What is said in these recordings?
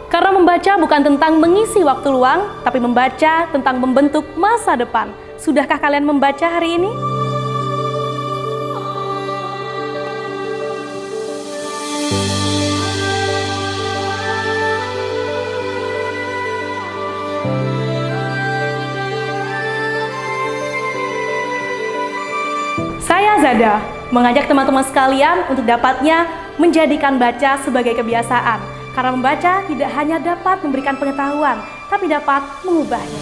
Karena membaca bukan tentang mengisi waktu luang, tapi membaca tentang membentuk masa depan. Sudahkah kalian membaca hari ini? Saya Zada, mengajak teman-teman sekalian untuk dapatnya menjadikan baca sebagai kebiasaan. Karena membaca tidak hanya dapat memberikan pengetahuan, tapi dapat mengubahnya.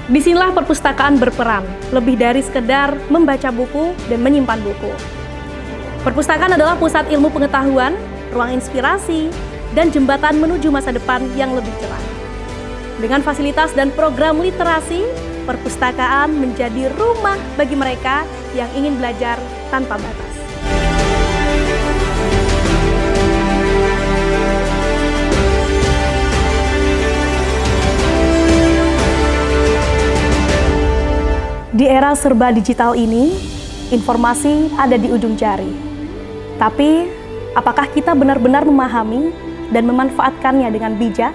Disinilah perpustakaan berperan, lebih dari sekedar membaca buku dan menyimpan buku. Perpustakaan adalah pusat ilmu pengetahuan, ruang inspirasi, dan jembatan menuju masa depan yang lebih cerah. Dengan fasilitas dan program literasi, perpustakaan menjadi rumah bagi mereka yang ingin belajar tanpa batas. Di era serba digital ini, informasi ada di ujung jari. Tapi, apakah kita benar-benar memahami dan memanfaatkannya dengan bijak?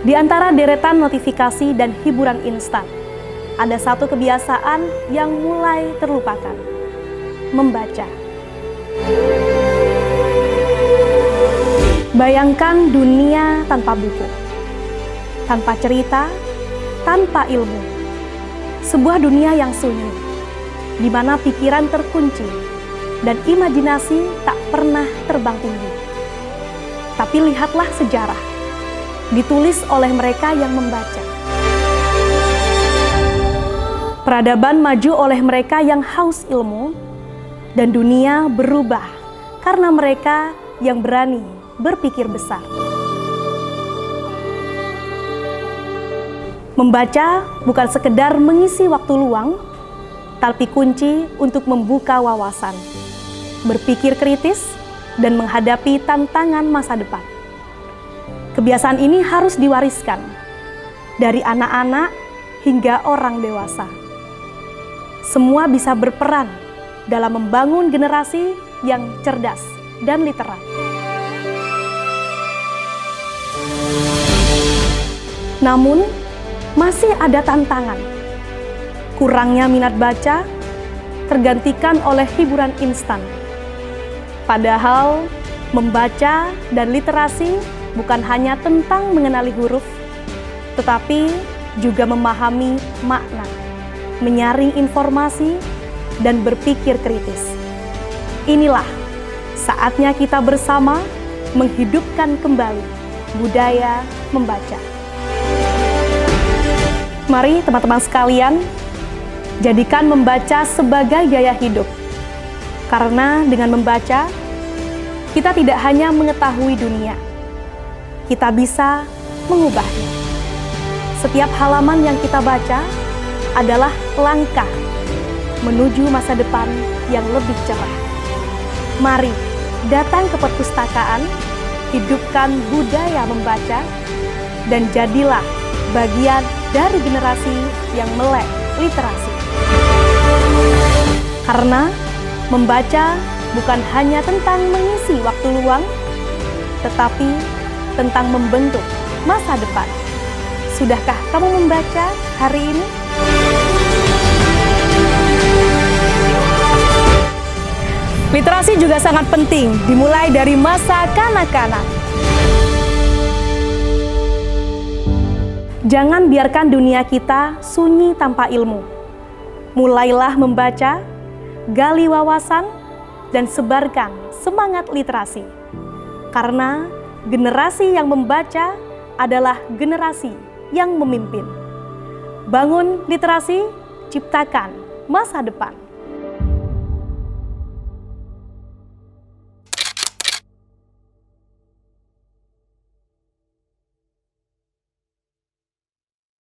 Di antara deretan notifikasi dan hiburan instan, ada satu kebiasaan yang mulai terlupakan: membaca. Bayangkan dunia tanpa buku, tanpa cerita, tanpa ilmu. Sebuah dunia yang sunyi, di mana pikiran terkunci dan imajinasi tak pernah terbang tinggi. Tapi lihatlah sejarah, ditulis oleh mereka yang membaca. Peradaban maju oleh mereka yang haus ilmu, dan dunia berubah karena mereka yang berani berpikir besar. Membaca bukan sekedar mengisi waktu luang, tapi kunci untuk membuka wawasan, berpikir kritis, dan menghadapi tantangan masa depan. Kebiasaan ini harus diwariskan dari anak-anak hingga orang dewasa. Semua bisa berperan dalam membangun generasi yang cerdas dan literat. Namun, masih ada tantangan. Kurangnya minat baca tergantikan oleh hiburan instan. Padahal, membaca dan literasi bukan hanya tentang mengenali huruf, tetapi juga memahami makna, menyaring informasi, dan berpikir kritis. Inilah saatnya kita bersama menghidupkan kembali budaya membaca. Mari teman-teman sekalian, jadikan membaca sebagai gaya hidup. Karena dengan membaca, kita tidak hanya mengetahui dunia, kita bisa mengubahnya. Setiap halaman yang kita baca adalah langkah menuju masa depan yang lebih cerah. Mari datang ke perpustakaan, hidupkan budaya membaca, dan jadilah bagian dari generasi yang melek literasi. Karena membaca bukan hanya tentang mengisi waktu luang, tetapi tentang membentuk masa depan. Sudahkah kamu membaca hari ini? Literasi juga sangat penting, dimulai dari masa kanak-kanak. Jangan biarkan dunia kita sunyi tanpa ilmu. Mulailah membaca, gali wawasan, dan sebarkan semangat literasi. Karena generasi yang membaca adalah generasi yang memimpin. Bangun literasi, ciptakan masa depan.